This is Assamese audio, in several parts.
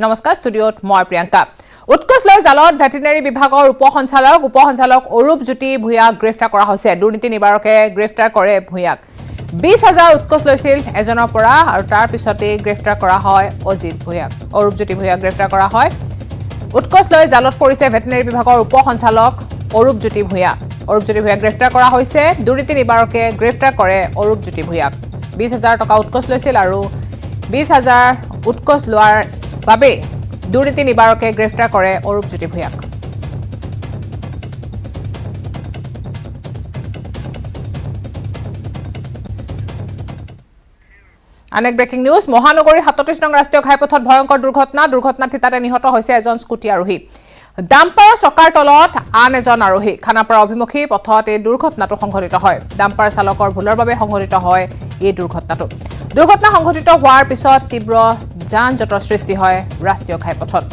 নমস্কাৰ ষ্টুডিঅ'ত মই প্ৰিয়ংকা উৎকৰ্ষ লৈ জালত ভেটেৰিনাৰী বিভাগৰ উপসঞ্চালক অৰূপ জ্যোতি ভূঞাক গ্ৰেফতাৰ কৰা হৈছে দুৰ্নীতি নিবাৰকে গ্ৰেফতাৰ কৰে ভূঞাক 20000 উৎকৰ্ষ লৈছিল এজনৰ পৰা আৰু তাৰ পিছতে গ্ৰেফতাৰ কৰা হয় অজিত ভূঞাক অৰূপ জ্যোতি ভূঞাক গ্ৰেফতাৰ কৰা হয় উৎকৰ্ষ লৈ জালত পৰিছে ভেটেৰিনাৰী বিভাগৰ উপসঞ্চালক অৰূপ জ্যোতি ভূঞা গ্ৰেফতাৰ কৰা হৈছে দুৰ্নীতি নিবাৰকে গ্ৰেফতাৰ কৰে অৰূপ জ্যোতি ভূঞাক 20000 টকা উৎকৰ্ষ লৈছিল আৰু 20000 উৎকৰ্ষ লোৱাৰ বাবে দুৰ্নীতি নিবাৰকে গ্ৰেফতাৰ কৰে অৰূপ জ্যোতি ভূঞাক আনেক ব্ৰেকিং নিউজ মহানগৰী 37 নং ৰাষ্ট্ৰীয় ঘাইপথত ভয়ংকৰ দুৰ্ঘটনাত থিতাতে নিহত হৈছে এজন স্কুটি আৰোহী ডাম্পাৰ চকাৰ তলত আন এজন আৰোহী খানাপাৰা অভিমুখী পথত এই দুৰ্ঘটনাটো সংঘটিত হয় ডাম্পাৰ চালকৰ ভুলৰ বাবে সংঘটিত হয় এই দুৰ্ঘটনা সংঘটিত হোৱাৰ পিছত তীব্ৰ যান-জঁটৰ সৃষ্টি হয় ৰাষ্ট্ৰীয় ঘাইপথত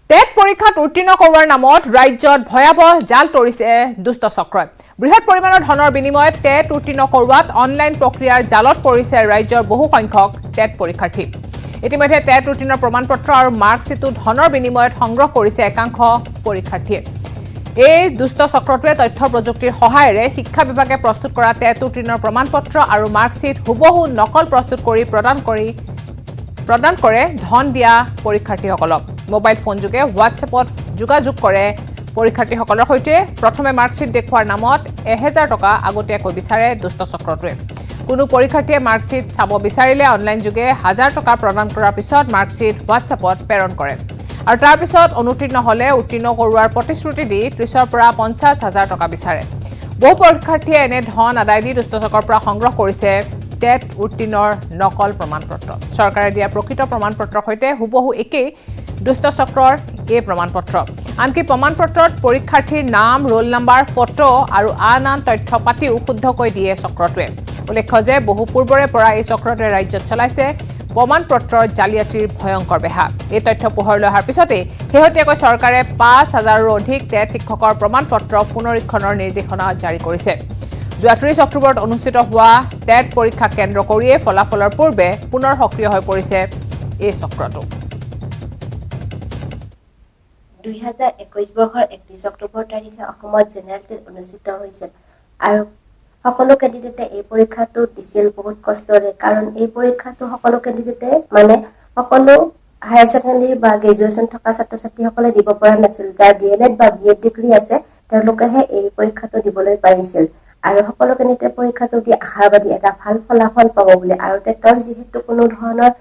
টেট পৰীক্ষাত উত্তীৰ্ণ কৰোৱাৰ নামত ৰাজ্যত ভয়াৱহ জাল তৰিছে দুষ্ট চক্ৰই বৃহৎ পৰিমাণৰ ধনৰ বিনিময়ত টেট উত্তীৰ্ণ কৰোৱাত অনলাইন প্ৰক্ৰিয়াৰ জালত পৰিছে ৰাজ্যৰ বহু সংখ্যক টেট পৰীক্ষাৰ্থী ইতিমধ্যে টেট উত্তীৰ্ণ প্ৰমাণপত্ৰ আৰু মাৰ্কশ্বিটো ধনৰ বিনিময়ত সংগ্ৰহ কৰিছে একাংশ পৰীক্ষাৰ্থীয়ে এই দুষ্ট চক্ৰটোৱে তথ্য প্ৰযুক্তিৰ সহায়েৰে শিক্ষা বিভাগে প্ৰস্তুত কৰা টেট উত্তীৰ্ণৰ প্ৰমাণপত্ৰ আৰু মাৰ্কশ্বিট হুবহু নকল প্ৰস্তুত কৰি প্ৰদান কৰে ধন দিয়া পৰীক্ষাৰ্থীসকলক মোবাইল ফোন যোগে হোৱাটছএপত যোগাযোগ কৰে পৰীক্ষাৰ্থীসকলৰ সৈতে প্ৰথমে মাৰ্কশ্বিট দেখুৱাৰ নামত 1000 টকা আগতীয়াকৈ বিচাৰে দুষ্ট চক্ৰটোৱে কোনো পৰীক্ষাৰ্থীয়ে মাৰ্কশ্বিট চাব বিচাৰিলে অনলাইন যোগে 1000 টকা প্ৰদান কৰাৰ পিছত মাৰ্কশ্বিট হোৱাটছএপত প্ৰেৰণ কৰে আৰু তাৰ পিছত অনুত্তীৰ্ণ হলে উত্তীৰ্ণ কৰোৱাৰ প্ৰতিশ্ৰুতি দি 30ৰ পৰা 50000 টকা বিচাৰে বহু পৰীক্ষাৰ্থীয়ে এনে ধন আদায় দি দুষ্ট চক্ৰৰ পৰা সংগ্ৰহ কৰিছে টেট উত্তীৰ্ণৰ নকল প্ৰমাণপত্ৰ চৰকাৰে দিয়া প্ৰকৃত প্ৰমাণপত্ৰৰ সৈতে হুবহু একেই দুষ্ট চক্ৰৰ এই প্ৰমাণপত্ৰ আনকি প্ৰমাণপত্ৰত পৰীক্ষাৰ্থীৰ নাম ৰোল নম্বৰ ফটো আৰু আন তথ্য পাতিও শুদ্ধকৈ দিয়ে চক্ৰটোৱে উল্লেখ্য যে বহু পূৰ্বৰে পৰা এই চক্ৰটোৱে ৰাজ্যত চলাইছে প্ৰমাণপত্ৰৰ জালিয়াতিৰ ভয়ংকৰ বেহা এই তথ্য পোহৰলৈ অহাৰ পিছতে শেহতীয়াকৈ চৰকাৰে 5000ৰো অধিক টেট শিক্ষকৰ প্ৰমাণপত্ৰ পুনৰীক্ষণৰ নিৰ্দেশনা জাৰি কৰিছে যোৱা 30 অক্টোবৰত অনুষ্ঠিত হোৱা টেট পৰীক্ষা কেন্দ্ৰ কৰিয়ে ফলাফলৰ পূৰ্বে পুনৰ সক্ৰিয় হৈ পৰিছে এই চক্ৰটো 2021 বৰ্ষৰ 31 অক্টোবৰ তাৰিখে অসমত জেনেৰেল টেট অনুষ্ঠিত হৈছিল আৰু সকলো কেণ্ডিডেটে এই পৰীক্ষাটো দিছিল বহুত কষ্টৰে কাৰণ এই পৰীক্ষাটো সকলো কেণ্ডিডেটে মানে সকলো হায়াৰ সেকেন্ডাৰী বা গ্ৰেজুৱেচন থকা ছাত্ৰ-ছাত্ৰীসকলে দিব পৰা নাছিল যাৰ ডিএলএড বা বিএড ডিগ্ৰী আছে তেওঁলোকেহে এই পৰীক্ষাটো দিবলৈ পাৰিছিল আৰু সকলো কেণ্ডিডেটে পৰীক্ষাটো দি আশাবাদী এটা ভাল ফলাফল পাব বুলি আৰু টেটৰ যিহেতু কোনো ধৰণৰ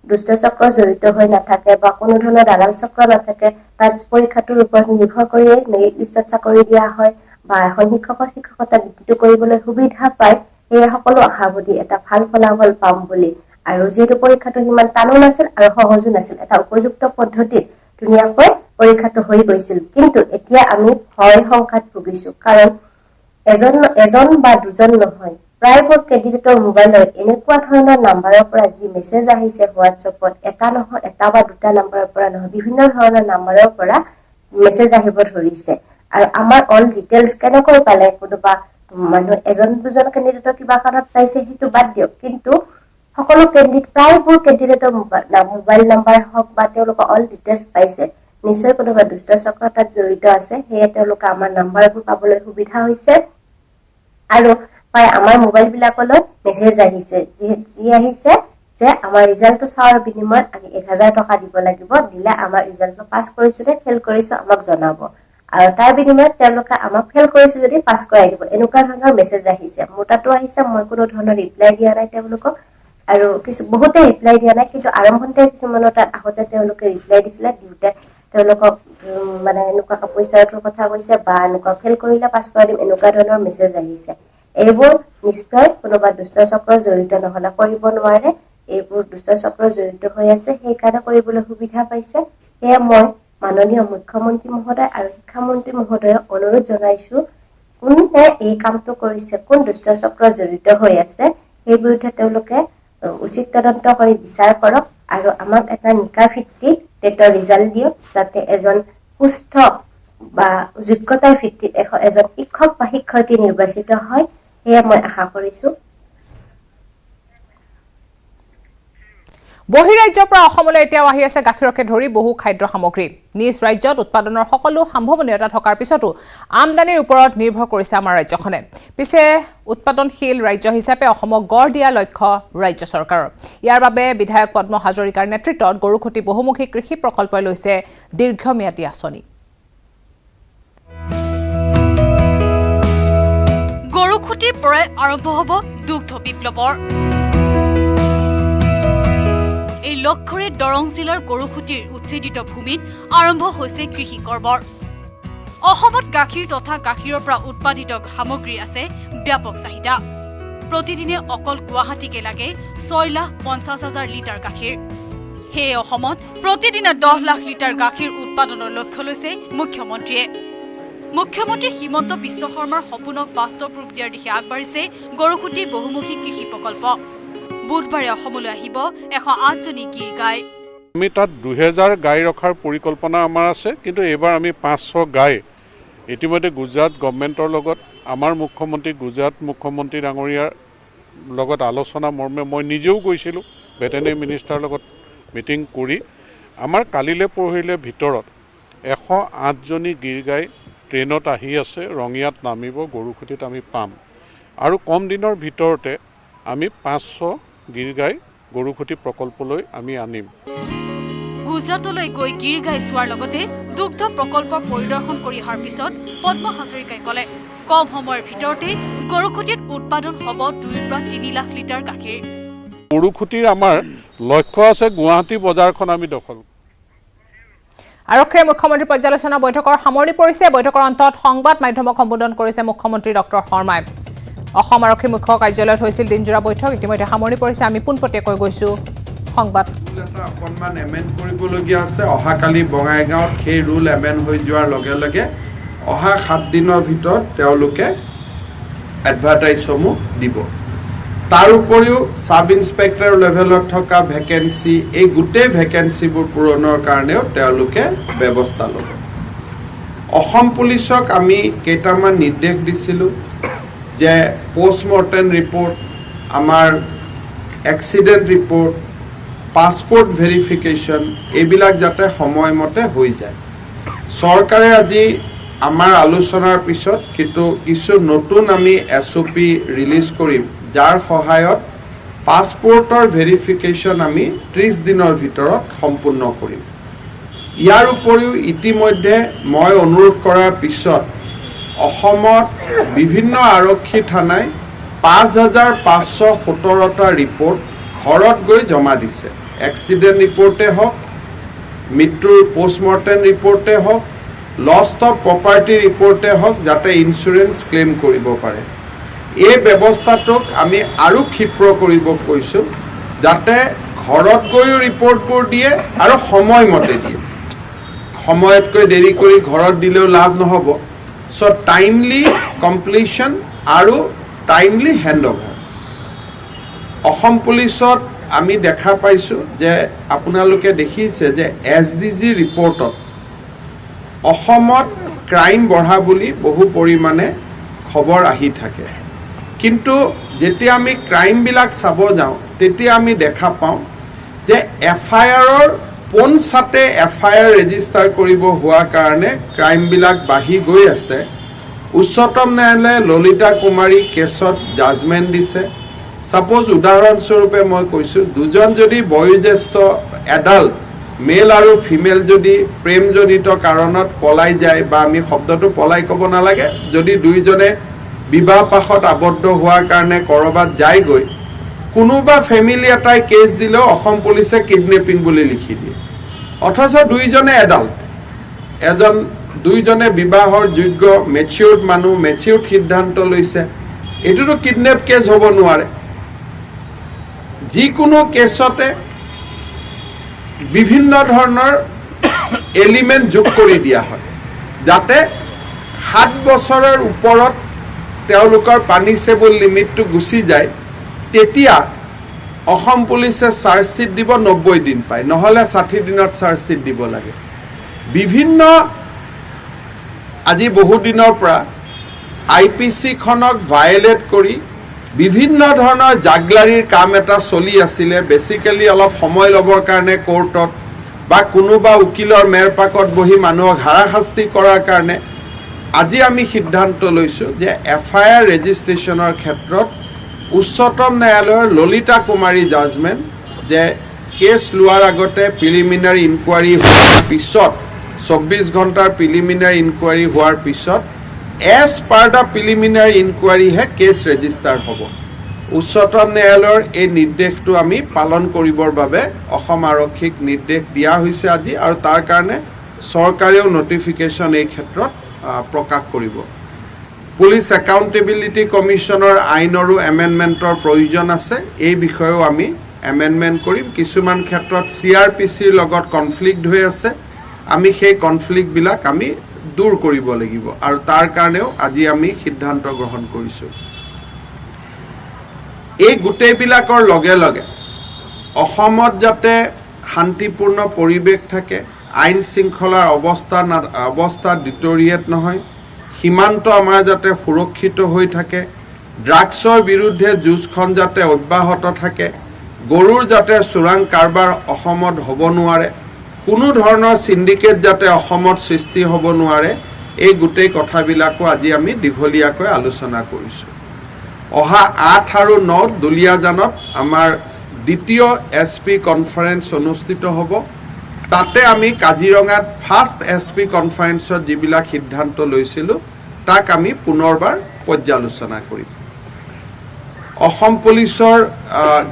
দুষ্ট চক্ৰ জড়িত হৈ নাথাকে বা কোনো ধৰণৰ দালাল চক্ৰ নাথাকে তাত পৰীক্ষাটোৰ ওপৰত নিৰ্ভৰ কৰিয়ে মেৰিট লিষ্টত চাকৰি দিয়া হয় বা এখন শিক্ষকতা বৃত্তিটো কৰিবলৈ সুবিধা পায় এই সকলো আশাবাদী এটা ভাল ফলাফল পাম বুলি আৰু যেহেতু পৰীক্ষাটো সিমান টানো নাছিল আৰু সহজো নাছিল এটা উপযুক্ত পদ্ধতিত ধুনীয়াকৈ পৰীক্ষাটো হৈ গৈছিল কিন্তু এতিয়া আমি ভয় সংঘাত ভুগিছো কাৰণ এজন বা দুজন নহয় প্ৰায়বোৰ কেণ্ডিডেটৰ মোবাইলত এনেকুৱা ধৰণৰ নাম্বাৰৰ পৰা যি মেছেজ আহিছে হোৱাটছএপত এটা বা দুটা নাম্বাৰৰ পৰা নহয় বিভিন্ন ধৰণৰ নাম্বাৰৰ পৰা মেছেজ আহিব ধৰিছে আৰু আমাৰ অল ডিটেইলছ কেনেকৈ পালে কোনোবা মানুহ এজন দুজন কেণ্ডিডেটৰ কিবা কাৰণত পাইছে সেইটো বাদ দিয়ক কিন্তু সকলো প্ৰায়বোৰ কেণ্ডিডেটৰ মোবাইল নাম্বাৰ হওক বা তেওঁলোকৰ অল ডিটেইলছ পাইছে নিশ্চয় কোনোবা দুষ্ট চক্ৰ তাত জড়িত আছে সেয়ে তেওঁলোকে আমাৰ নাম্বাৰবোৰ পাবলৈ সুবিধা হৈছে আৰু প্ৰায় আমাৰ মোবাইল বিলাকলৈ মেছেজ আহিছে যি আহিছে যে আমাৰ ৰিজাল্টটো চাৱাৰ বিনিময়ত আমি 1000 টকা দিব লাগিব দিলে আমাৰ ৰিজাল্টটো পাছ কৰিছো নে ফেল কৰিছো আমাক জনাব আৰু তাৰ বিনিময়ত তেওঁলোকে আমাক ফেল কৰিছো যদি পাছ কৰাই দিব এনেকুৱা ধৰণৰ মেছেজ আহিছে মোৰ তাতো আহিছে মই কোনো ধৰণৰ ৰিপ্লাই দিয়া নাই তেওঁলোকক আৰু বহুতে ৰিপ্লাই দিয়া নাই কিন্তু আৰম্ভণতে কিছুমানৰ তাত আহোঁতে তেওঁলোকে ৰিপ্লাই দিছিলে দিওঁতে তেওঁলোকক মানে এনেকুৱা পইচাৰ কথা কৈছে বা এনেকুৱা ফেল কৰিলে পাছ কৰাই দিম এনেকুৱা ধৰণৰ মেছেজ আহিছে এইবোৰ নিশ্চয় কোনোবা দুষ্ট চক্ৰ জড়িত নহলে কৰিব নোৱাৰে এইবোৰ দুষ্ট চক্ৰ জড়িত হৈ আছে সেইকাৰণে কৰিবলৈ সুবিধা পাইছে সেয়ে মই মাননীয় মুখ্যমন্ত্ৰী মহোদয় আৰু শিক্ষামন্ত্ৰী মহোদয়ক অনুৰোধ জনাইছো কোনে এই কামটো কৰিছে কোন দুষ্ট চক্ৰ জড়িত হৈ আছে সেই বিৰুদ্ধে তেওঁলোকে উচিত তদন্ত কৰি বিচাৰ কৰক আৰু আমাক এটা নিকা ভিত্তিক টেটৰ ৰিজাল্ট দিয়ক যাতে এজন সুস্থ বা যোগ্যতাৰ ভিত্তিত এজন শিক্ষক বা শিক্ষয়িত্ৰী নিৰ্বাচিত হয় সেয়া মই আশা কৰিছো বহিৰাজ্যৰ পৰা অসমলৈ এতিয়াও আহি আছে গাখীৰকে ধৰি বহু খাদ্য সামগ্ৰী নিজ ৰাজ্যত উৎপাদনৰ সকলো সম্ভাৱনীয়তা থকাৰ পিছতো আমদানিৰ ওপৰত নিৰ্ভৰ কৰিছে আমাৰ ৰাজ্যখনে পিছে উৎপাদনশীল ৰাজ্য হিচাপে অসমক গঢ় দিয়া লক্ষ্য ৰাজ্য চৰকাৰৰ ইয়াৰ বাবে বিধায়ক পদ্ম হাজৰিকাৰ নেতৃত্বত গৰুখুটি বহুমুখী কৃষি প্ৰকল্পই লৈছে দীৰ্ঘম্যাদী আঁচনি গৰুখুটিৰ পৰাই আৰম্ভ হ'ব দুগ্ধ বিপ্লৱৰ এই লক্ষ্যৰে দৰং জিলাৰ গৰুখুটিৰ উচ্ছেদিত ভূমিত আৰম্ভ হৈছে কৃষি কৰ্মৰ অসমত গাখীৰ তথা গাখীৰৰ পৰা উৎপাদিত সামগ্ৰী আছে ব্যাপক চাহিদা প্ৰতিদিনে অকল গুৱাহাটীকে লাগে 6,50,000 লিটাৰ গাখীৰ সেয়ে অসমত প্ৰতিদিনে 10 লাখ লিটাৰ গাখীৰ উৎপাদনৰ লক্ষ্য লৈছে মুখ্যমন্ত্ৰীয়ে মুখ্যমন্ত্ৰী হিমন্ত বিশ্ব শৰ্মাৰ সপোনক বাস্তৱ ৰূপ দিয়াৰ দিশে আগবাঢ়িছে গৰুখুটি বহুমুখী কৃষি প্ৰকল্প বুধবাৰে অসমলৈ আহিব 108জনী গিৰ গাই আমি তাত 2000 গাই ৰখাৰ পৰিকল্পনা আমাৰ আছে কিন্তু এবাৰ আমি 500 গাই ইতিমধ্যে গুজৰাট গভৰ্ণমেণ্টৰ লগত আমাৰ মুখ্যমন্ত্ৰী গুজৰাট মুখ্যমন্ত্ৰী ডাঙৰীয়াৰ লগত আলোচনা মৰ্মে মই নিজেও গৈছিলোঁ ভেটেনেৰী মিনিষ্টাৰৰ লগত মিটিং কৰি আমাৰ কালিলে পৰহিলে ভিতৰত 108জনী গিৰ গাই ট্ৰেইনত আহি আছে ৰঙিয়াত নামিব গৰুখুটিত আমি পাম আৰু কম দিনৰ ভিতৰতে আমি 500 গিৰ গাই গৰুখুটি প্ৰকল্পলৈ আমি আনিম গুজৰাটলৈ গৈ গিৰ গাই চোৱাৰ লগতে দুগ্ধ প্ৰকল্প পৰিদৰ্শন কৰি অহাৰ পিছত পদ্ম হাজৰিকাই ক'লে কম সময়ৰ ভিতৰতে গৰুখুটিত উৎপাদন হ'ব 2 পৰা 3 লাখ লিটাৰ গাখীৰ গৰুখুটিৰ আমাৰ লক্ষ্য আছে গুৱাহাটী বজাৰখন আমি দখল আৰক্ষীৰ মুখ্যমন্ত্ৰী পৰ্যালোচনা বৈঠকৰ সামৰণি পৰিছে বৈঠকৰ অন্তত সংবাদ মাধ্যমক সম্বোধন কৰিছে মুখ্যমন্ত্ৰী ডক্টৰ শৰ্মাই অসম আৰক্ষী মুখ্য কাৰ্যালয়ত হৈছিল দিনজোৰা বৈঠক ইতিমধ্যে সামৰণি পৰিছে আমি পোনপটীয়াকৈ গৈছো সংবাদ অকণমান এমেণ্ড কৰিবলগীয়া আছে অহাকালি বঙাইগাঁৱত সেই ৰুল এমেণ্ড হৈ যোৱাৰ লগে লগে অহা 7 দিনৰ ভিতৰত তেওঁলোকে এডভাৰটাইজসমূহ দিব তাৰ উপৰিও সাব ইন্সপেক্টৰ লেভেলত থকা ভেকেন্সি এই গোটেই ভেকেন্সিবোৰ পূৰণৰ কাৰণেও তেওঁলোকে ব্যৱস্থা ল'ব অসম পুলিচক আমি কেইটামান নিৰ্দেশ দিছিলোঁ যে পোষ্টমৰ্টেম ৰিপৰ্ট আমাৰ এক্সিডেণ্ট ৰিপৰ্ট পাছপোৰ্ট ভেৰিফিকেশ্যন এইবিলাক যাতে সময়মতে হৈ যায় চৰকাৰে আজি আমাৰ আলোচনাৰ পিছত কিছু নতুন আমি SOP ৰিলিজ কৰিম যাৰ সহায়ত পাছপোৰ্টৰ ভেৰিফিকেশ্যন আমি 30 দিনৰ ভিতৰত সম্পূৰ্ণ কৰিম ইয়াৰ উপৰিও ইতিমধ্যে মই অনুৰোধ কৰাৰ পিছত অসমত বিভিন্ন আৰক্ষী থানাই 5,517টা ৰিপৰ্ট ঘৰত গৈ জমা দিছে এক্সিডেণ্ট ৰিপৰ্টে হওক মৃত্যুৰ পোষ্টমৰ্টেম ৰিপৰ্টে হওক লষ্ট অফ প্ৰপাৰ্টি ৰিপৰ্টে হওক যাতে ইঞ্চুৰেঞ্চ ক্লেইম কৰিব পাৰে এই ব্যৱস্থাটোক আমি আৰু ক্ষীপ্ৰ কৰিব কৈছোঁ যাতে ঘৰত গৈও ৰিপৰ্টবোৰ দিয়ে আৰু সময়মতে দিয়ে সময়তকৈ দেৰি কৰি ঘৰত দিলেও লাভ নহ'ব সো টাইমলি কমপ্লিশ্যন আৰু টাইমলি হেণ্ডঅভাৰ অসম পুলিচত আমি দেখা পাইছোঁ যে আপোনালোকে দেখিছে যে SDG ৰিপৰ্টত অসমত ক্ৰাইম বঢ়া বুলি বহু পৰিমাণে খবৰ আহি থাকে কিন্তু যেতিয়া আমি ক্ৰাইমবিলাক চাব যাওঁ তেতিয়া আমি দেখা পাওঁ যে FIRৰ পোনছাতে FIR ৰেজিষ্টাৰ কৰিব হোৱাৰ কাৰণে ক্ৰাইমবিলাক বাঢ়ি গৈ আছে উচ্চতম ন্যায়ালয়ে ললিতা কুমাৰী কেছত জাজমেণ্ট দিছে সাপোজ উদাহৰণস্বৰূপে মই কৈছোঁ দুজন যদি বয়োজ্যেষ্ঠ এডাল্ট মেল আৰু ফিমেল যদি প্ৰেমজনিত কাৰণত পলাই যায় বা আমি শব্দটো পলাই ক'ব নালাগে যদি দুইজনে বিবাহ পাশত আবদ্ধ হোৱাৰ কাৰণে কৰবাত যায়গৈ কোনোবা ফেমিলি এটাই কেছ দিলেও অসম পুলিচে কিডনেপিং বুলি লিখি দিয়ে অথচ দুইজনে এডাল্ট দুইজনে বিবাহৰ যোগ্য মেচিউৰ্ড মানুহ মেচিউৰ্ড সিদ্ধান্ত লৈছে এইটোতো কিডনেপ কেছ হ'ব নোৱাৰে যিকোনো কেছতে বিভিন্ন ধৰণৰ এলিমেণ্ট যোগ কৰি দিয়া হয় যাতে 7 বছৰৰ ওপৰত তেওঁলোকৰ পানিছেবল লিমিটটো গুচি যায় তেতিয়া অসম পুলিচে চাৰ্জশ্বিট দিব 90 দিন পায় নহলে 60 দিনত চাৰ্জশ্বিট দিব লাগে বিভিন্ন আজি বহু দিনৰ পৰা IPC খনক ভায়োলেট কৰি বিভিন্ন ধৰণৰ জাগলাৰীৰ কাম এটা চলি আছিলে বেসিক্যালি অলপ সময় ল'বৰ কাৰণে কোৰ্টত বা কোনোবা উকিলৰ মেৰপাকত বহি মানুহক হাৰাশাস্তি কৰাৰ কাৰণে আজি আমি সিদ্ধান্ত লৈছোঁ যে এফআইআৰ ৰেজিষ্ট্ৰেশ্যনৰ ক্ষেত্ৰত উচ্চতম ন্যায়ালয়ৰ ললিতা কুমাৰী জাজমেণ্ট যে কেছ লোৱাৰ আগতে প্ৰিলিমিনাৰী ইনকুৱাৰী হোৱাৰ পিছত 24 ঘণ্টাৰ প্ৰিলিমিনাৰী ইনকুৱাৰী হোৱাৰ পিছত এজ পাৰ দ্য প্ৰিলিমিনাৰী ইনকুৱাৰীহে কেছ ৰেজিষ্টাৰ হ'ব উচ্চতম ন্যায়ালয়ৰ এই নিৰ্দেশটো আমি পালন কৰিবৰ বাবে অসম আৰক্ষীক নিৰ্দেশ দিয়া হৈছে আজি আৰু তাৰ কাৰণে চৰকাৰেও নটিফিকেশ্যন এই ক্ষেত্ৰত প্ৰকাশ কৰিব পুলিচ একাউণ্টেবিলিটি কমিশ্যনৰ আইনৰো এমেণ্ডমেণ্টৰ প্ৰয়োজন আছে এই বিষয়েও আমি এমেণ্ডমেণ্ট কৰিম কিছুমান ক্ষেত্ৰত CRPCৰ লগত কনফ্লিক্ট হৈ আছে আমি সেই কনফ্লিক্টবিলাক আমি দূৰ কৰিব লাগিব আৰু তাৰ কাৰণেও আজি আমি সিদ্ধান্ত গ্ৰহণ কৰিছোঁ এই গোটেইবিলাকৰ লগে লগে অসমত যাতে শান্তিপূৰ্ণ পৰিৱেশ থাকে আইন শৃংখলাৰ অৱস্থা ডিটৰিয়েট নহয় সীমান্ত আমাৰ যাতে সুৰক্ষিত হৈ থাকে ড্ৰাগছৰ বিৰুদ্ধে যুঁজখন যাতে অব্যাহত থাকে গৰুৰ যাতে চোৰাং কাৰবাৰ অসমত হ'ব নোৱাৰে কোনো ধৰণৰ সিন্ডিকেট যাতে অসমত সৃষ্টি হ'ব নোৱাৰে এই গোটেই কথাবিলাকো আজি আমি দীঘলীয়াকৈ আলোচনা কৰিছোঁ অহা 8 আৰু 9 দুলিয়াজানত আমাৰ দ্বিতীয় SP কনফাৰেন্স অনুষ্ঠিত হ'ব তাতে আমি কাজিৰঙাত ফাৰ্ষ্ট SP কনফাৰেন্সত যিবিলাক সিদ্ধান্ত লৈছিলোঁ তাক আমি পুনৰবাৰ পৰ্যালোচনা কৰিম অসম পুলিচৰ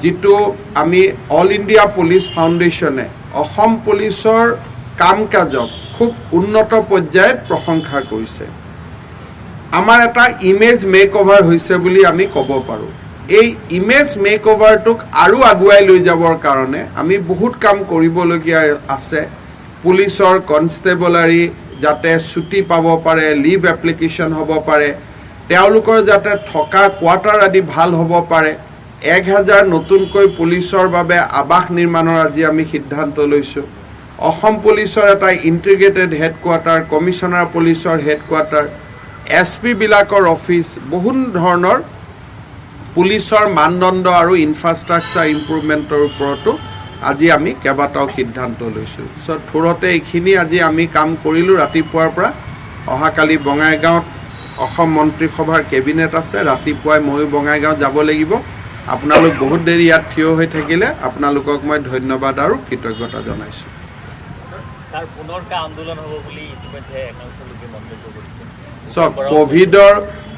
যিটো আমি অল ইণ্ডিয়া পুলিচ ফাউণ্ডেশ্যনে অসম পুলিচৰ কাম কাজক খুব উন্নত পৰ্যায়ত প্ৰশংসা কৰিছে আমাৰ এটা ইমেজ মেকঅভাৰ হৈছে বুলি আমি ক'ব পাৰোঁ এই ইমেজ মেকঅভাৰটোক আৰু আগুৱাই লৈ যাবৰ কাৰণে আমি বহুত কাম কৰিবলগীয়া আছে পুলিচৰ কনষ্টেবলাৰী যাতে ছুটি পাব পাৰে লিভ এপ্লিকেশ্যন হ'ব পাৰে তেওঁলোকৰ যাতে থকা কোৱাৰ্টাৰ আদি ভাল হ'ব পাৰে 1000 নতুনকৈ পুলিচৰ বাবে আবাস নিৰ্মাণৰ আজি আমি সিদ্ধান্ত লৈছোঁ অসম পুলিচৰ এটা ইণ্টিগ্ৰেটেড হেডকোৱাৰ্টাৰ কমিশনাৰ পুলিচৰ হেডকোৱাৰ্টাৰ SP বিলাকৰ অফিচ বহুত ধৰণৰ পুলিচৰ মানদণ্ড আৰু ইনফ্ৰাষ্ট্ৰাকচাৰ ইম্প্ৰুভমেণ্টৰ ওপৰতো আজি আমি কেইবাটাও সিদ্ধান্ত লৈছোঁ থোৰতে এইখিনি আজি আমি কাম কৰিলোঁ ৰাতিপুৱাৰ পৰা অহাকালি বঙাইগাঁৱত অসম মন্ত্ৰীসভাৰ কেবিনেট আছে ৰাতিপুৱাই ময়ো বঙাইগাঁও যাব লাগিব আপোনালোক বহুত দেৰি ইয়াত থিয় হৈ থাকিলে আপোনালোকক মই ধন্যবাদ আৰু কৃতজ্ঞতা জনাইছোঁ তাৰ পুনৰ কা আন্দোলন হ'ব বুলি ইতিমধ্যে একাংশ লোকে মন্তব্য কৰিছে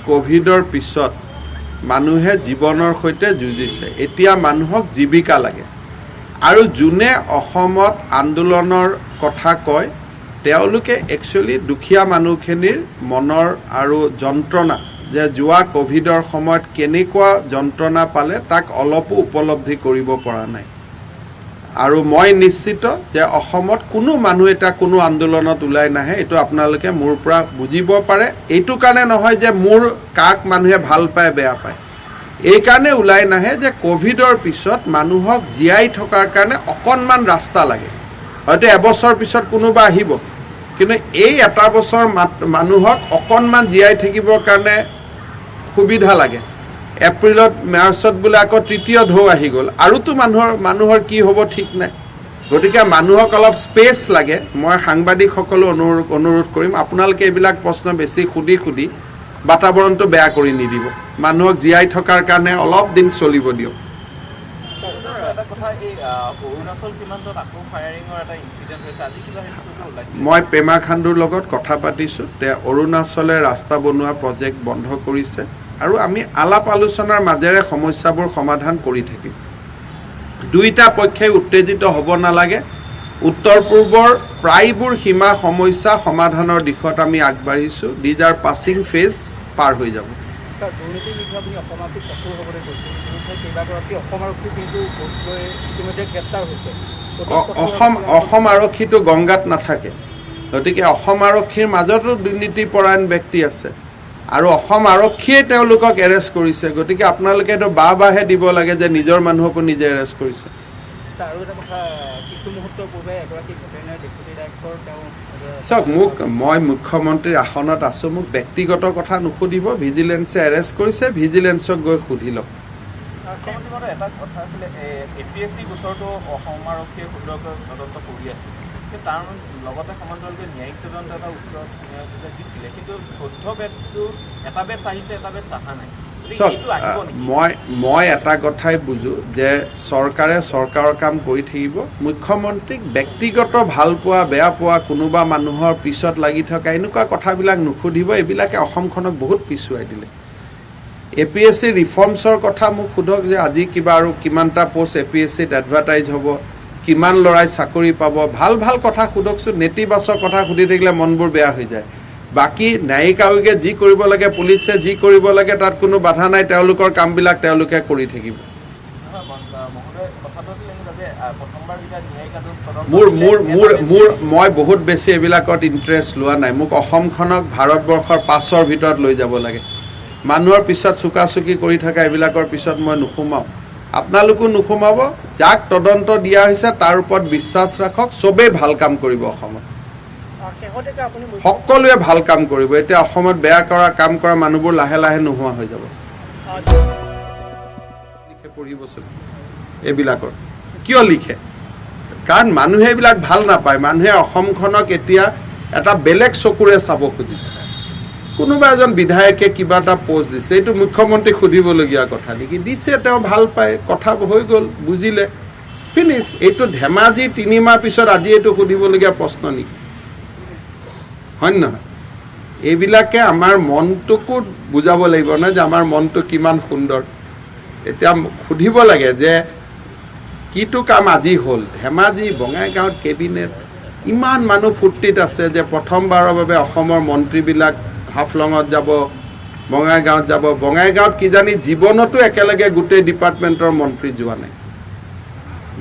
কোভিডৰ পিছত মানুহে জীৱনৰ সৈতে যুঁজিছে এতিয়া মানুহক জীৱিকা লাগে আৰু যোনে অসমত আন্দোলনৰ কথা কয় তেওঁলোকে একচুৱেলি দুখীয়া মানুহখিনিৰ মনৰ আৰু যন্ত্ৰণা যে যোৱা কোভিডৰ সময়ত কেনেকুৱা যন্ত্ৰণা পালে তাক অলপো উপলব্ধি কৰিব পৰা নাই আৰু মই নিশ্চিত যে অসমত কোনো মানুহ এটা কোনো আন্দোলনত ওলাই নাহে এইটো আপোনালোকে মোৰ পৰা বুজিব পাৰে এইটো কাৰণে নহয় যে মোৰ কাক মানুহে ভাল পায় বেয়া পায় এই কাৰণে ওলাই নাহে যে কোভিডৰ পিছত মানুহক জীয়াই থকাৰ কাৰণে অকণমান ৰাস্তা লাগে হয়তো এবছৰ পিছত কোনোবা আহিব কিন্তু এই এটা বছৰ মানুহক অকণমান জীয়াই থাকিবৰ কাৰণে সুবিধা লাগে এপ্ৰিলত মাৰ্চত বোলে আকৌ তৃতীয় ঢৌ আহি গ'ল আৰুতো মানুহৰ কি হ'ব ঠিক নাই গতিকে মানুহক অলপ স্পেচ লাগে মই সাংবাদিকসকলো অনুৰোধ কৰিম আপোনালোকে এইবিলাক প্ৰশ্ন বেছি সুধি বাতাবৰণটো বেয়া কৰি নিদিব মানুহক জীয়াই থকাৰ কাৰণে অলপ দিন চলিব দিয়ক মই পেমা খাণ্ডুৰ লগত কথা পাতিছোঁ অৰুণাচলে ৰাস্তা বনোৱা প্ৰজেক্ট বন্ধ কৰিছে আৰু আমি আলাপ আলোচনাৰ মাজেৰে সমস্যাবোৰ সমাধান কৰি থাকিম দুইটা পক্ষই উত্তেজিত হ'ব নালাগে উত্তৰ পূৰ্বৰ প্ৰায়বোৰ সীমা সমস্যা সমাধানৰ দিশত আমি আগবাঢ়িছোঁ দিজ আৰ পাছিং ফেজ পাৰ হৈ যাব অসম আৰক্ষীটো গংগাত নাথাকে গতিকে অসম আৰক্ষীৰ মাজতো দুৰ্নীতিপৰায়ণ ব্যক্তি আছে আৰু অসম আৰক্ষীয়ে তেওঁলোকক এৰেষ্ট কৰিছে গতিকে আপোনালোকে এইটো বাহে দিব লাগে যে নিজৰ মানুহকো নিজে এৰেষ্ট কৰিছে চাওক মই মুখ্যমন্ত্ৰীৰ আসনত আছোঁ মোক ব্যক্তিগত কথা নুসুধিব ভিজিলেন্সে এৰেষ্ট কৰিছে ভিজিলেন্সক গৈ সুধি লওক মুখ্যমন্ত্ৰী এটা কথা আছিলে APSC গোচৰটো অসম আৰক্ষীয়ে সুন্দৰকৈ তদন্ত কৰি আছে কিন্তু তাৰ লগতে সমান্তৰালকৈ ন্যায়িক তদন্ত এটা উচ্চ ন্যায়ালয়ে দিছিলে কিন্তু 14 বেটটো এটা বেট আহিছে এটা বেট অহা নাই মই এটা কথাই বুজো যে চৰকাৰে চৰকাৰৰ কাম কৰি থাকিব মুখ্যমন্ত্ৰীক ব্যক্তিগত ভাল পোৱা বেয়া পোৱা কোনোবা মানুহৰ পিছত লাগি থকা এনেকুৱা কথাবিলাক নুসুধিব এইবিলাকে অসমখনক বহুত পিছুৱাই দিলে APSC ৰিফৰ্মছৰ কথা মোক সোধক যে আজি কিবা আৰু কিমানটা পোষ্ট APSCত এডভাৰটাইজ হ'ব কিমান ল'ৰাই চাকৰি পাব ভাল ভাল কথা সোধকচোন নেতিবাচক কথা সুধি থাকিলে মনবোৰ বেয়া হৈ যায় বাকি ন্যায়িক আয়োগে যি কৰিব লাগে পুলিচে যি কৰিব লাগে তাত কোনো বাধা নাই তেওঁলোকৰ কামবিলাক তেওঁলোকে কৰি থাকিব মই বহুত বেছি এইবিলাকত ইণ্টাৰেষ্ট লোৱা নাই মোক অসমখনক ভাৰতবৰ্ষৰ 5ৰ ভিতৰত লৈ যাব লাগে মানুহৰ পিছত চুকাচুকি কৰি থকা এইবিলাকৰ পিছত মই নুসুমাও আপোনালোকো নুসুমাব যাক তদন্ত দিয়া হৈছে তাৰ ওপৰত বিশ্বাস ৰাখক চবেই ভাল কাম কৰিব অসমত সকলোৱে ভাল কাম কৰিব এতিয়া অসমত বেয়া কৰা কাম কৰা মানুহবোৰ লাহে লাহে নোহোৱা হৈ যাব লিখে পঢ়িবচোন এইবিলাকৰ কিয় লিখে কাৰণ মানুহে এইবিলাক ভাল নাপায় মানুহে অসমখনক এতিয়া এটা বেলেগ চকুৰে চাব খুজিছে কোনোবা এজন বিধায়কে কিবা এটা পোষ্ট দিছে এইটো মুখ্যমন্ত্ৰীক সুধিবলগীয়া কথা নেকি দিছে তেওঁ ভাল পায় কথা হৈ গ'ল বুজিলে ফিনিছ এইটো ধেমাজি 3 মাহ পিছত আজি এইটো সুধিবলগীয়া প্ৰশ্ন নেকি হয় নহয় এইবিলাকে আমাৰ মনটোকো বুজাব লাগিব না যে আমাৰ মনটো কিমান সুন্দৰ এতিয়া সুধিব লাগে যে কিটো কাম আজি হ'ল ধেমাজি বঙাইগাঁৱত কেবিনেট ইমান মানুহ ফুৰ্তিত আছে যে প্ৰথমবাৰৰ বাবে অসমৰ মন্ত্ৰীবিলাক হাফলঙত যাব বঙাইগাঁৱত যাব বঙাইগাঁৱত কিজানি জীৱনতো একেলগে গোটেই ডিপাৰ্টমেণ্টৰ মন্ত্ৰী যোৱা নাই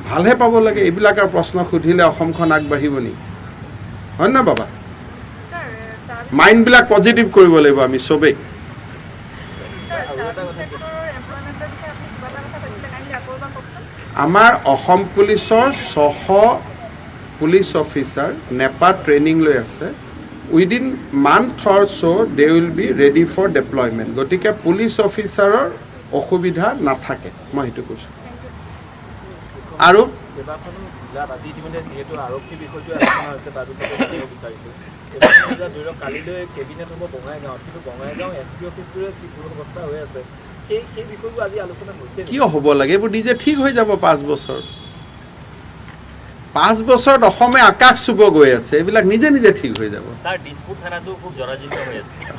ভালহে পাব লাগে এইবিলাকৰ প্ৰশ্ন সুধিলে অসমখন আগবাঢ়িব নেকি হয় না বাবা মাইণ্ডবিলাক পজিটিভ কৰিব লাগিব আমি চবেই আমাৰ অসম পুলিচৰ 600 পুলিচ অফিচাৰ নেপা ট্ৰেইনিং লৈ আছে within month or so' they will be ready for deployment গতিকে পুলিচ অফিচাৰৰ অসুবিধা নাথাকে মই সেইটো কৈছোঁ আৰু জিলাত আজি ইতিমধ্যে যিহেতু আৰক্ষী বিষয়টো আলোচনা হৈছে তাৰ বিষয়ে বিচাৰিছোঁ কালিলৈ কেবিনেট হ'ব বঙাইগাঁৱত কিন্তু বঙাইগাঁও SP অফিচটোৰে কি অৱস্থা হৈ আছে সেই বিষয়বোৰ আজি আলোচনা হৈছে কিয় হ'ব লাগে এইবোৰ নিজে ঠিক হৈ যাব 5 বছৰ 5 বছৰত অসমে আকাশ চুব গৈ আছে এইবিলাক নিজে নিজে ঠিক হৈ যাব ছাৰ দিছপুৰ থানাটো খুব জৰাজীৰ্ণ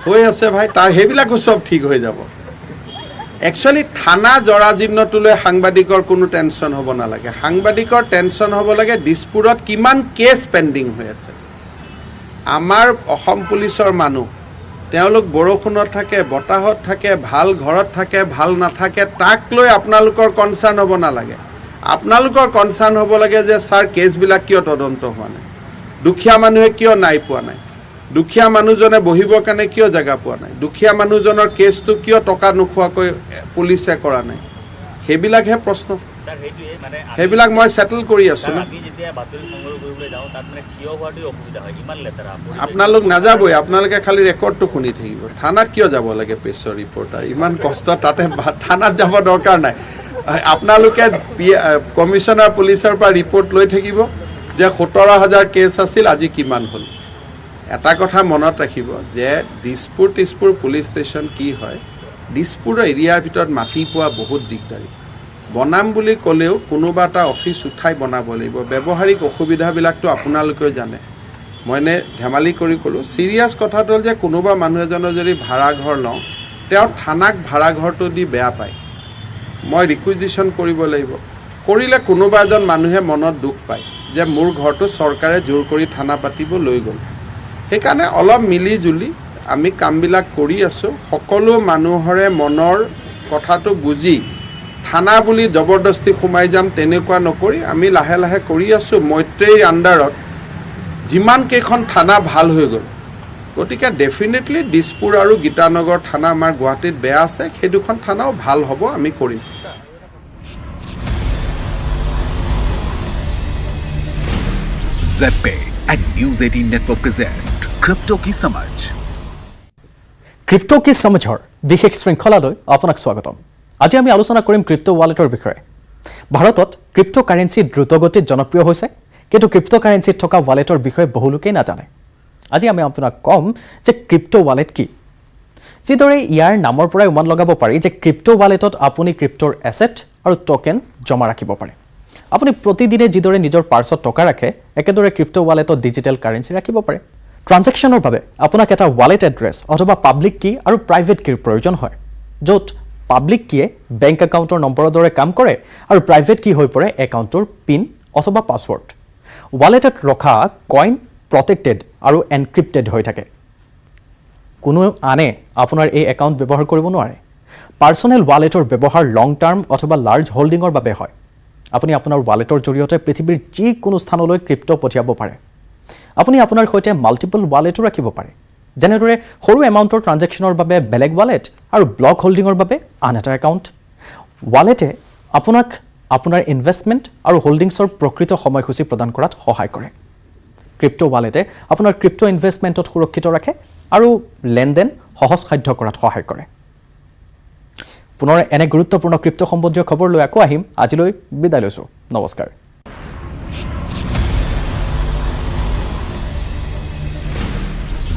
হৈ আছে ভাই তাৰ সেইবিলাকো চব ঠিক হৈ যাব একচুৱেলি থানা জৰাজীৰ্ণটোলৈ সাংবাদিকৰ কোনো টেনশ্যন হ'ব নালাগে সাংবাদিকৰ টেনশ্যন হ'ব লাগে দিছপুৰত কিমান কেছ পেণ্ডিং হৈ আছে আমাৰ অসম পুলিচৰ মানুহ তেওঁলোক বৰষুণত থাকে বতাহত থাকে ভাল ঘৰত থাকে ভাল নাথাকে তাক লৈ আপোনালোকৰ কনচাৰ্ণ হ'ব নালাগে আপোনালোকৰ কনচাৰ্ণ হ'ব লাগে যে ছাৰ কেছবিলাক কিয় তদন্ত হোৱা নাই দুখীয়া মানুহে কিয় নাই পোৱা নাই দুখীয়া মানুহজনে বহিবৰ কাৰণে কিয় জেগা পোৱা নাই দুখীয়া মানুহজনৰ কেছটো কিয় টকা নোখোৱাকৈ পুলিচে কৰা নাই সেইবিলাকহে প্ৰশ্ন সেইবিলাক মই সেটেল কৰি আছোঁ না আপোনালোক নাযাবই আপোনালোকে খালি ৰেকৰ্ডটো শুনি থাকিব থানাত কিয় যাব লাগে প্ৰেছৰ ৰিপৰ্টাৰ ইমান কষ্ট তাতে থানাত যাব দৰকাৰ নাই আপোনালোকে কমিশনাৰ পুলিচৰ পৰা ৰিপৰ্ট লৈ থাকিব যে 17,000 কেছ আছিল আজি কিমান হ'ল এটা কথা মনত ৰাখিব যে দিছপুৰ পুলিচ ষ্টেচন কি হয় দিছপুৰ এৰিয়াৰ ভিতৰত মাটি পোৱা বহুত দিগদাৰী বনাম বুলি ক'লেও কোনোবা এটা অফিচ উঠাই বনাব লাগিব ব্যৱহাৰিক অসুবিধাবিলাকতো আপোনালোকেও জানে মই ধেমালি কৰি ক'লোঁ চিৰিয়াছ কথাটো হ'ল যে কোনোবা মানুহ এজনৰ যদি ভাড়া ঘৰ লওঁ তেওঁ থানাক ভাড়া ঘৰটো দি বেয়া পায় মই ৰিকুইজিশ্যন কৰিব লাগিব কৰিলে কোনোবা এজন মানুহে মনত দুখ পায় যে মোৰ ঘৰটো চৰকাৰে জোৰ কৰি থানা পাতিব লৈ গ'ল সেইকাৰণে অলপ মিলি জুলি আমি কামবিলাক কৰি আছোঁ সকলো মানুহৰে মনৰ কথাটো বুজি থানা বুলি জবৰদস্তি সোমাই যাম তেনেকুৱা নকৰি আমি লাহে লাহে কৰি আছোঁ মৈত্ৰীৰ আণ্ডাৰত যিমান কেইখন থানা ভাল হৈ গ'ল গতিকে ডেফিনেটলি দিছপুৰ আৰু গীতানগৰ থানা আমাৰ গুৱাহাটীত বেয়া আছে সেই দুখন থানাও ভাল হ'ব আমি কৰিম ZPay and News 18 Network present Crypto Ki Samajh. Crypto কি সমঝৰ বিশেষ শৃংখলালৈ আপোনাক স্বাগতম আজি আমি আলোচনা কৰিম ক্ৰিপ্টো ৱালেটৰ বিষয়ে ভাৰতত ক্ৰিপ্টো কাৰেন্সি দ্ৰুতগতিত জনপ্ৰিয় হৈছে কিন্তু ক্ৰিপ্টো কাৰেন্সিত থকা ৱালেটৰ বিষয়ে বহু লোকেই নাজানে আজি আমি আপোনাক কম যে ক্ৰিপ্টো ৱালেট কি যিদৰে ইয়াৰ নামৰ পৰাই অনুমান লগাব পাৰি যে ক্ৰিপ্টো ৱালেটত আপুনি ক্ৰিপ্টোৰ এছেট আৰু টোকেন জমা ৰাখিব পাৰে আপুনি প্ৰতিদিনে যিদৰে নিজৰ পাৰ্চত টকা ৰাখে একেদৰে ক্ৰিপ্টো ৱালেটত ডিজিটেল কাৰেন্সি ৰাখিব পাৰে ট্ৰানজেকশ্যনৰ বাবে আপোনাক এটা ৱালেট এড্ৰেছ অথবা পাব্লিক কি আৰু প্ৰাইভেট কিৰ প্ৰয়োজন হয় য'ত পাব্লিক কিয়ে বেংক একাউণ্টৰ নম্বৰৰ দৰে কাম কৰে আৰু প্ৰাইভেট কি হৈ পৰে একাউণ্টৰ পিন অথবা পাছৱৰ্ড ৱালেটত ৰখা কইন প্ৰটেক্টেড আৰু এনক্ৰিপ্টেড হৈ থাকে কোনো আনে আপোনাৰ এই একাউণ্ট ব্যৱহাৰ কৰিব নোৱাৰে পাৰ্চনেল ৱালেটৰ ব্যৱহাৰ লং টাৰ্ম অথবা লাৰ্জ হোল্ডিঙৰ বাবে হয় আপুনি আপোনাৰ ৱালেটৰ জৰিয়তে পৃথিৱীৰ যিকোনো স্থানলৈ ক্ৰিপ্টো পঠিয়াব পাৰে আপুনি আপোনাৰ সৈতে মাল্টিপল ৱালেটো ৰাখিব পাৰে যেনেদৰে সৰু এমাউণ্টৰ ট্ৰানজেকশ্যনৰ বাবে বেলেগ ৱালেট আৰু ব্লক হোল্ডিঙৰ বাবে আন এটা একাউণ্ট ৱালেটে আপোনাক আপোনাৰ ইনভেষ্টমেণ্ট আৰু হোল্ডিংছৰ প্ৰকৃত সময়সূচী প্ৰদান কৰাত সহায় কৰে ক্ৰিপ্টো ৱালেটে আপোনাৰ ক্ৰিপ্টো ইনভেষ্টমেণ্টত সুৰক্ষিত ৰাখে আৰু লেনদেন সহজসাধ্য কৰাত সহায় কৰে পুনৰ এনে গুৰুত্বপূৰ্ণ ক্ৰিপ্টো সম্বন্ধীয় খবৰ লৈ আকৌ আহিম আজিলৈ বিদায় লৈছোঁ নমস্কাৰ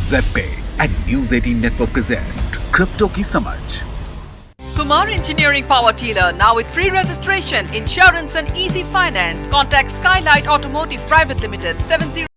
ZPay and News 18 Network present Crypto Ki Samajh. Kumar Engineering Power Dealer now with free registration, insurance and easy finance. Contact Skylight Automotive Private Limited 70